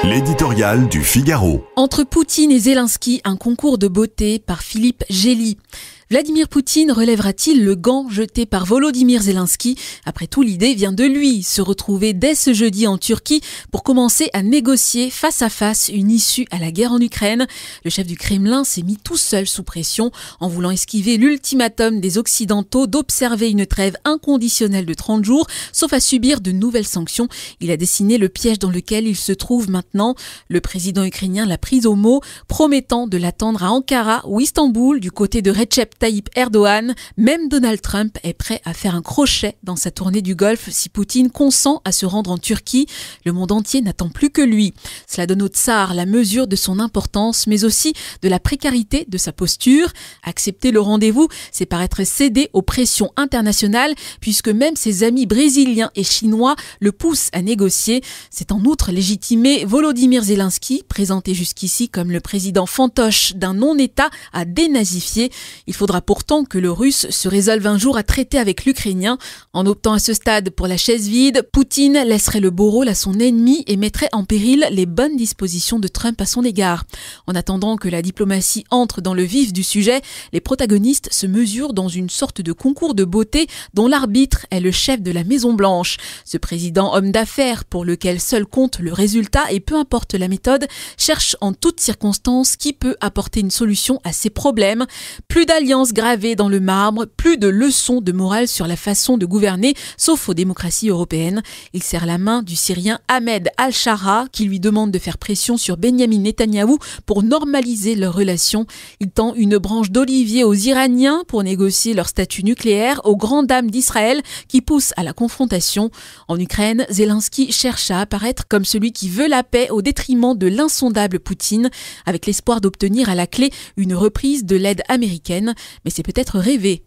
L'éditorial du Figaro. Entre Poutine et Zelensky, un concours de beauté par Philippe Gély. Vladimir Poutine relèvera-t-il le gant jeté par Volodymyr Zelensky? Après tout, l'idée vient de lui, se retrouver dès ce jeudi en Turquie pour commencer à négocier face à face une issue à la guerre en Ukraine. Le chef du Kremlin s'est mis tout seul sous pression en voulant esquiver l'ultimatum des Occidentaux d'observer une trêve inconditionnelle de 30 jours, sauf à subir de nouvelles sanctions. Il a dessiné le piège dans lequel il se trouve maintenant. Le président ukrainien l'a pris au mot, promettant de l'attendre à Ankara ou Istanbul du côté de Recep Tayyip Erdogan. Même Donald Trump est prêt à faire un crochet dans sa tournée du Golfe si Poutine consent à se rendre en Turquie. Le monde entier n'attend plus que lui. Cela donne au tsar la mesure de son importance, mais aussi de la précarité de sa posture. Accepter le rendez-vous, c'est paraître céder aux pressions internationales, puisque même ses amis brésiliens et chinois le poussent à négocier. C'est en outre légitimer Volodymyr Zelensky, présenté jusqu'ici comme le président fantoche d'un non-État à dénazifier. Il faudra pourtant que le Russe se résolve un jour à traiter avec l'Ukrainien. En optant à ce stade pour la chaise vide, Poutine laisserait le beau rôle à son ennemi et mettrait en péril les bonnes dispositions de Trump à son égard. En attendant que la diplomatie entre dans le vif du sujet, les protagonistes se mesurent dans une sorte de concours de beauté dont l'arbitre est le chef de la Maison-Blanche. Ce président homme d'affaires pour lequel seul compte le résultat et peu importe la méthode, cherche en toutes circonstances qui peut apporter une solution à ses problèmes. Plus d'alliances gravées dans le marbre, plus de leçons de morale sur la façon de gouverner, sauf aux démocraties européennes. Il serre la main du Syrien Ahmed al-Shara qui lui demande de faire pression sur Benyamin Netanyahou pour normaliser leurs relations. Il tend une branche d'olivier aux Iraniens pour négocier leur statut nucléaire, aux grandes dames d'Israël qui poussent à la confrontation. En Ukraine, Zelensky cherche à apparaître comme celui qui veut la paix au détriment de l'insondable Poutine, avec l'espoir d'obtenir à la clé une reprise de l'aide américaine. Mais c'est peut-être rêvé.